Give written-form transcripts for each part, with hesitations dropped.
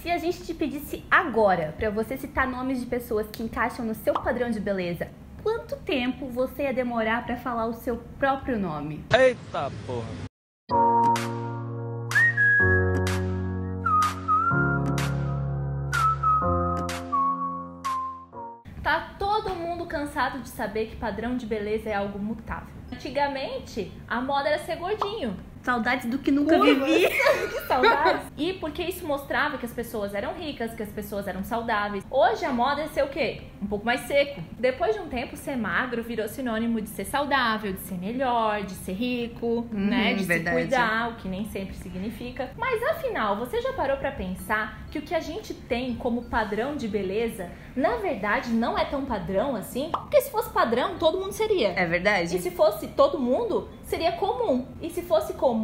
Se a gente te pedisse agora para você citar nomes de pessoas que encaixam no seu padrão de beleza, quanto tempo você ia demorar para falar o seu próprio nome? Eita porra! Tá todo mundo cansado de saber que padrão de beleza é algo mutável. Antigamente, a moda era ser gordinho. Saudades do que nunca vivi. Que saudades. E porque isso mostrava que as pessoas eram ricas, que as pessoas eram saudáveis. Hoje a moda é ser o quê? Um pouco mais seco. Depois de um tempo, ser magro virou sinônimo de ser saudável, de ser melhor, de ser rico, né? De verdade. se cuidar, o que nem sempre significa. Mas afinal, você já parou pra pensar que o que a gente tem como padrão de beleza, na verdade, não é tão padrão assim? Porque se fosse padrão, todo mundo seria. É verdade. E se fosse todo mundo, seria comum. E se fosse comum,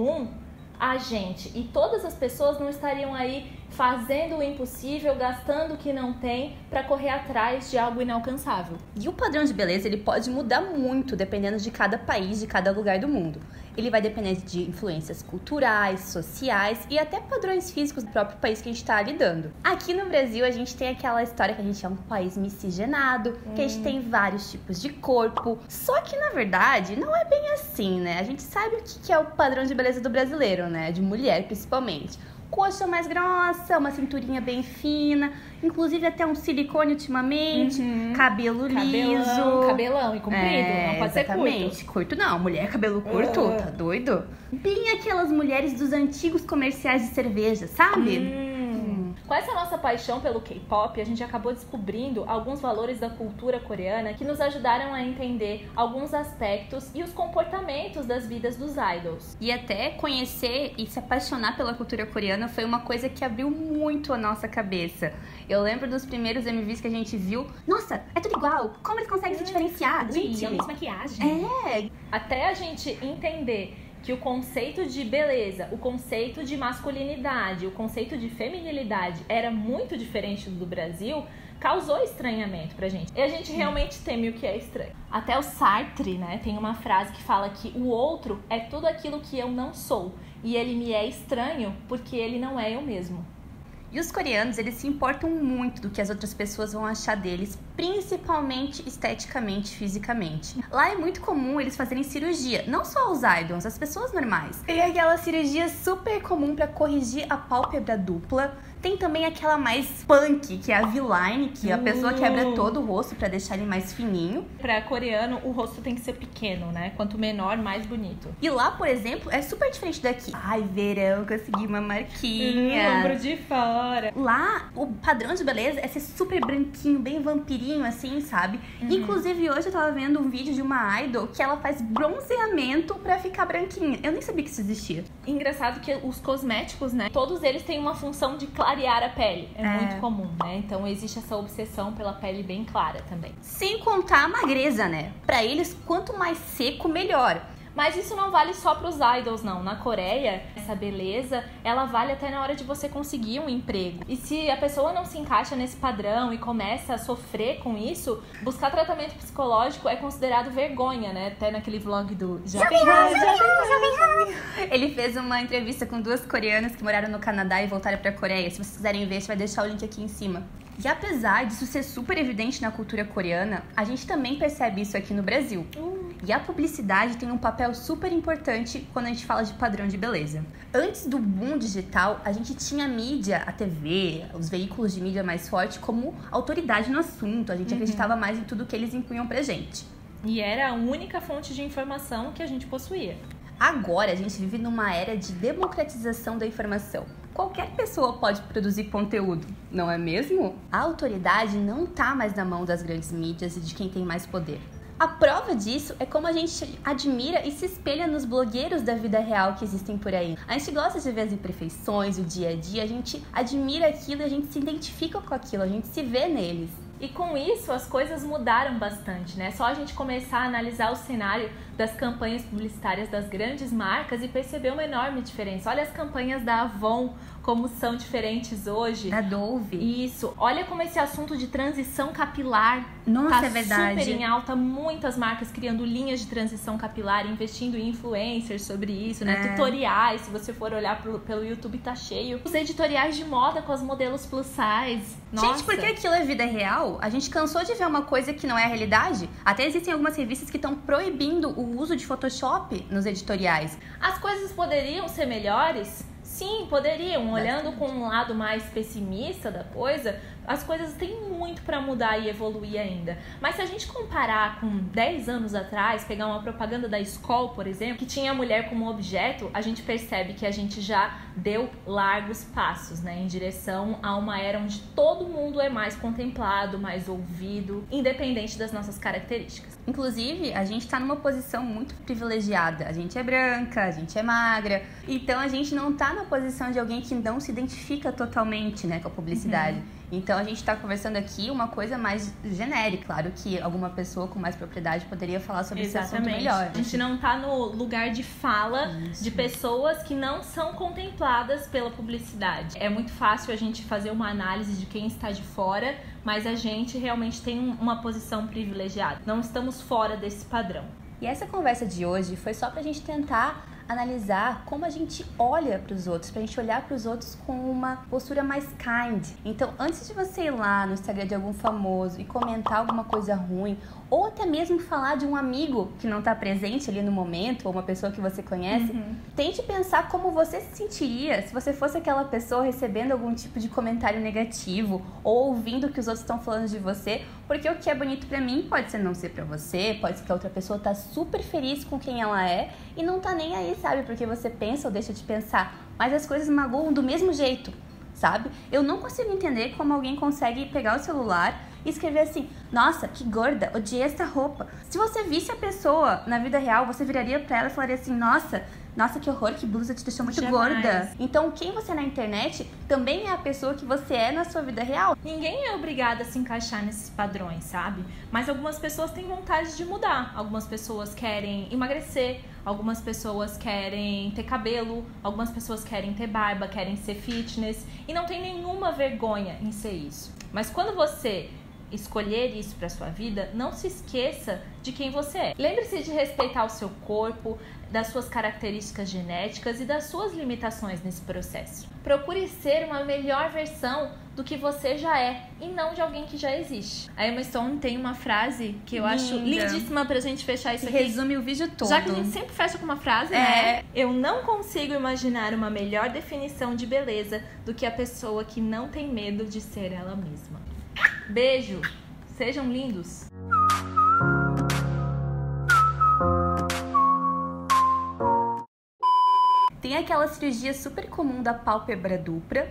a gente e todas as pessoas não estariam aí fazendo o impossível, gastando o que não tem para correr atrás de algo inalcançável. E o padrão de beleza, ele pode mudar muito dependendo de cada país, de cada lugar do mundo. Ele vai depender de influências culturais, sociais e até padrões físicos do próprio país que a gente está lidando. Aqui no Brasil, a gente tem aquela história que a gente é um país miscigenado, que a gente tem vários tipos de corpo. Só que, na verdade, não é bem assim, né? A gente sabe o que é o padrão de beleza do brasileiro, né? De mulher, principalmente. Coxa mais grossa, uma cinturinha bem fina, inclusive até um silicone ultimamente, cabelo liso. Cabelão e comprido, não pode exatamente. ser Curto não, mulher cabelo curto, tá doido? Bem aquelas mulheres dos antigos comerciais de cerveja, sabe? Com essa nossa paixão pelo K-pop, a gente acabou descobrindo alguns valores da cultura coreana que nos ajudaram a entender alguns aspectos e os comportamentos das vidas dos idols. E até conhecer e se apaixonar pela cultura coreana foi uma coisa que abriu muito a nossa cabeça. Eu lembro dos primeiros MVs que a gente viu. Nossa, é tudo igual. Como eles conseguem se diferenciar? Gente, é uma maquiagem. É. Até a gente entender que o conceito de beleza, o conceito de masculinidade, o conceito de feminilidade era muito diferente do Brasil, causou estranhamento pra gente. E a gente realmente teme o que é estranho. Até o Sartre, né, tem uma frase que fala que o outro é tudo aquilo que eu não sou. E ele me é estranho porque ele não é eu mesmo. E os coreanos, eles se importam muito do que as outras pessoas vão achar deles, principalmente esteticamente, fisicamente. Lá é muito comum eles fazerem cirurgia, não só os idols, as pessoas normais. Tem aquela cirurgia super comum para corrigir a pálpebra dupla. Tem também aquela mais punk, que é a V-line, que a pessoa quebra todo o rosto para deixar ele mais fininho. Pra coreano, o rosto tem que ser pequeno, né? Quanto menor, mais bonito. E lá, por exemplo, é super diferente daqui. Ai, verão, consegui uma marquinha. Ombro de fora. Lá, o padrão de beleza é ser super branquinho, bem vampirinho, assim, sabe? Inclusive, hoje eu tava vendo um vídeo de uma idol que ela faz bronzeamento pra ficar branquinha. Eu nem sabia que isso existia. Engraçado que os cosméticos, né? Todos eles têm uma função de clarear a pele. É muito comum, né? Então existe essa obsessão pela pele bem clara também. Sem contar a magreza, né? Pra eles, quanto mais seco, melhor. Mas isso não vale só pros idols, não. Na Coreia, essa beleza, ela vale até na hora de você conseguir um emprego. E se a pessoa não se encaixa nesse padrão e começa a sofrer com isso, buscar tratamento psicológico é considerado vergonha, né? Até naquele vlog do Jovem. Ele fez uma entrevista com 2 coreanas que moraram no Canadá e voltaram pra Coreia. Se vocês quiserem ver, a gente vai deixar o link aqui em cima. E apesar disso ser super evidente na cultura coreana, a gente também percebe isso aqui no Brasil. E a publicidade tem um papel super importante quando a gente fala de padrão de beleza. Antes do boom digital, a gente tinha a mídia, a TV, os veículos de mídia mais forte como autoridade no assunto. A gente acreditava mais em tudo que eles impunham pra gente. E era a única fonte de informação que a gente possuía. Agora, a gente vive numa era de democratização da informação. Qualquer pessoa pode produzir conteúdo, não é mesmo? A autoridade não tá mais na mão das grandes mídias e de quem tem mais poder. A prova disso é como a gente admira e se espelha nos blogueiros da vida real que existem por aí. A gente gosta de ver as imperfeições, o dia a dia, a gente admira aquilo e a gente se identifica com aquilo, a gente se vê neles. E com isso as coisas mudaram bastante, né? Só a gente começar a analisar o cenário das campanhas publicitárias das grandes marcas e perceber uma enorme diferença. Olha as campanhas da Avon como são diferentes hoje. Da Dove. Isso. Olha como esse assunto de transição capilar Nossa, é verdade. super em alta. Muitas marcas criando linhas de transição capilar, investindo em influencers sobre isso, né? Tutoriais, se você for olhar pelo YouTube, tá cheio. Os editoriais de moda com as modelos plus size. Nossa. Gente, porque aquilo é vida real? A gente cansou de ver uma coisa que não é a realidade? Até existem algumas revistas que estão proibindo o uso de Photoshop nos editoriais. As coisas poderiam ser melhores? Sim, poderiam. Olhando com um lado mais pessimista da coisa, as coisas têm muito para mudar e evoluir ainda. Mas se a gente comparar com 10 anos atrás, pegar uma propaganda da Skol, por exemplo, que tinha a mulher como objeto, a gente percebe que a gente já deu largos passos, né, em direção a uma era onde todo mundo é mais contemplado, mais ouvido, independente das nossas características. Inclusive, a gente tá numa posição muito privilegiada. A gente é branca, a gente é magra. Então, a gente não tá na posição de alguém que não se identifica totalmente, né, com a publicidade. Então, a gente tá conversando aqui uma coisa mais genérica. Claro que alguma pessoa com mais propriedade poderia falar sobre esse assunto melhor. A gente não tá no lugar de fala de pessoas que não são contempladas pela publicidade. É muito fácil a gente fazer uma análise de quem está de fora, mas a gente realmente tem uma posição privilegiada. Não estamos fora desse padrão. E essa conversa de hoje foi só pra gente tentar analisar como a gente olha para os outros, pra gente olhar para os outros com uma postura mais kind. Então, antes de você ir lá no Instagram de algum famoso e comentar alguma coisa ruim, ou até mesmo falar de um amigo que não tá presente ali no momento, ou uma pessoa que você conhece, tente pensar como você se sentiria se você fosse aquela pessoa recebendo algum tipo de comentário negativo, ou ouvindo o que os outros estão falando de você, porque o que é bonito pra mim pode ser não ser pra você, pode ser que a outra pessoa tá super feliz com quem ela é e não tá nem aí, sabe? Porque você pensa ou deixa de pensar, mas as coisas magoam do mesmo jeito, sabe? Eu não consigo entender como alguém consegue pegar o celular e escrever assim: nossa, que gorda, odiei essa roupa. Se você visse a pessoa na vida real, você viraria pra ela e falaria assim: nossa, que horror, que blusa te deixou muito gorda. Então, quem você é na internet também é a pessoa que você é na sua vida real. Ninguém é obrigado a se encaixar nesses padrões, sabe? Mas algumas pessoas têm vontade de mudar. Algumas pessoas querem emagrecer, algumas pessoas querem ter cabelo, algumas pessoas querem ter barba, querem ser fitness. E não tem nenhuma vergonha em ser isso. Mas quando você escolher isso para sua vida, não se esqueça de quem você é. Lembre-se de respeitar o seu corpo, das suas características genéticas e das suas limitações nesse processo. Procure ser uma melhor versão do que você já é e não de alguém que já existe. A Emma Stone tem uma frase que eu acho lindíssima pra gente fechar isso aqui. Resume o vídeo todo. Já que a gente sempre fecha com uma frase, né? Eu não consigo imaginar uma melhor definição de beleza do que a pessoa que não tem medo de ser ela mesma. Beijo! Sejam lindos! Tem aquela cirurgia super comum da pálpebra dupla.